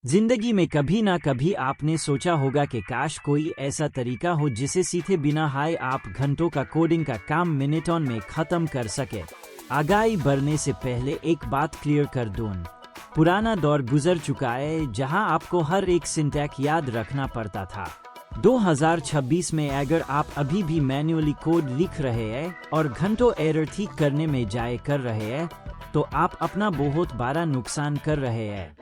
जिंदगी में कभी ना कभी आपने सोचा होगा कि काश कोई ऐसा तरीका हो जिसे सीखे बिना हाय आप घंटों का कोडिंग का काम मिनटों में खत्म कर सके। आगाही बढ़ने से पहले एक बात क्लियर कर दूं, पुराना दौर गुजर चुका है जहां आपको हर एक सिंटैक्स याद रखना पड़ता था। 2026 में अगर आप अभी भी मैन्युअली कोड लिख रहे हैं और घंटों एरर ठीक करने में जाए कर रहे हैं, तो आप अपना बहुत बड़ा नुकसान कर रहे हैं।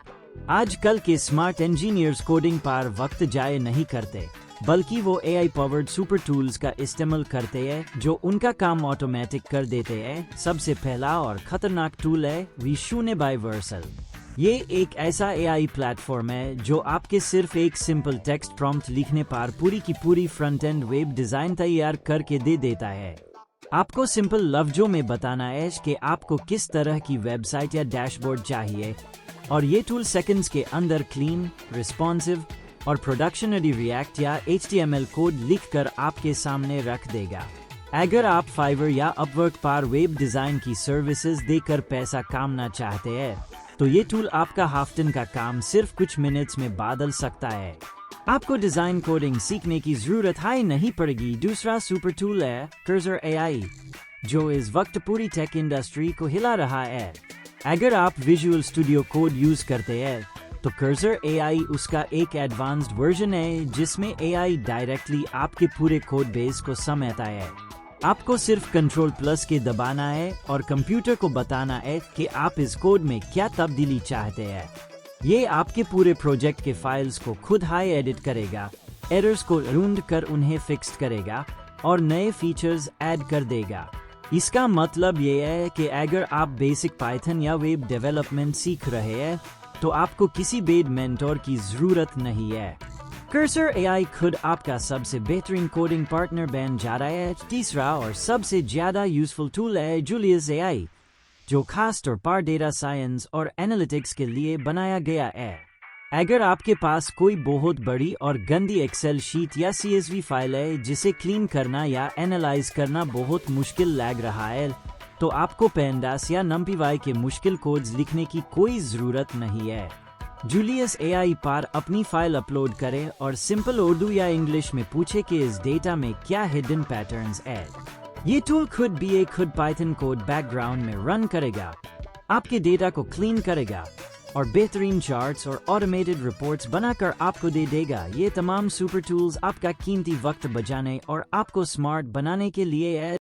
आजकल के स्मार्ट इंजीनियर्स कोडिंग पर वक्त जाए नहीं करते, बल्कि वो AI पावर्ड सुपर टूल्स का इस्तेमाल करते हैं जो उनका काम ऑटोमेटिक कर देते हैं। सबसे पहला और खतरनाक टूल है V0/Versal। ये एक ऐसा AI प्लेटफॉर्म है जो आपके सिर्फ एक सिंपल टेक्स्ट प्रॉम्प्ट लिखने पर पूरी की पूरी फ्रंट एंड वेब डिजाइन तैयार करके दे देता है। आपको सिंपल लफ्जों में बताना है कि आपको किस तरह की वेबसाइट या डैशबोर्ड चाहिए, और ये टूल सेकंड्स के अंदर क्लीन, रिस्पॉन्सिव और प्रोडक्शन रेडी रिएक्ट या HTML कोड लिखकर आपके सामने रख देगा। अगर आप फाइवर या अपवर्क पर वेब डिजाइन की सर्विसेज देकर पैसा कमाना चाहते हैं, तो ये टूल आपका हफ्ते का काम सिर्फ कुछ मिनट्स में बदल सकता है। आपको डिजाइन कोडिंग सीखने की जरूरत ही नहीं पड़ेगी। दूसरा सुपर टूल है कर्सर AI, जो इस वक्त पूरी टेक इंडस्ट्री को हिला रहा है। अगर आप विजुअल स्टूडियो कोड यूज करते हैं, तो कर्सर AI उसका एक एडवांस्ड वर्जन है जिसमें AI डायरेक्टली आपके पूरे कोड बेस को समेटता है। आपको सिर्फ Ctrl+ के दबाना है और कंप्यूटर को बताना है कि आप इस कोड में क्या तब्दीली चाहते हैं। ये आपके पूरे प्रोजेक्ट के फाइल्स को खुद ही एडिट करेगा, एरर्स को ढूंढ कर उन्हें फिक्स करेगा और नए फीचर्स ऐड कर देगा। इसका मतलब ये है कि अगर आप बेसिक पाइथन या वेब डेवलपमेंट सीख रहे हैं, तो आपको किसी पेड मेंटोर की जरूरत नहीं है। कर्सर AI खुद आपका सबसे बेहतरीन कोडिंग पार्टनर बन जा रहा है। तीसरा और सबसे ज्यादा यूजफुल टूल है जूलियस AI, जो खास तौर पर डेटा साइंस और एनालिटिक्स के लिए बनाया गया है। अगर आपके पास कोई बहुत बड़ी और गंदी एक्सेल शीट या CSV फाइल है जिसे क्लीन करना या एनालाइज करना बहुत मुश्किल लग रहा है, तो आपको पेंडास या NumPy के मुश्किल कोड्स लिखने की कोई जरूरत नहीं है। जूलियस AI पर अपनी फाइल अपलोड करें और सिंपल उर्दू या इंग्लिश में पूछे कि इस डेटा में क्या हिडन पैटर्न्स है। ये टूल खुद पाइथन कोड बैकग्राउंड में रन करेगा, आपके डेटा को क्लीन करेगा और बेहतरीन चार्ट्स और ऑटोमेटेड रिपोर्ट्स बनाकर आपको दे देगा। ये तमाम सुपर टूल्स आपका कीमती वक्त बचाने और आपको स्मार्ट बनाने के लिए है।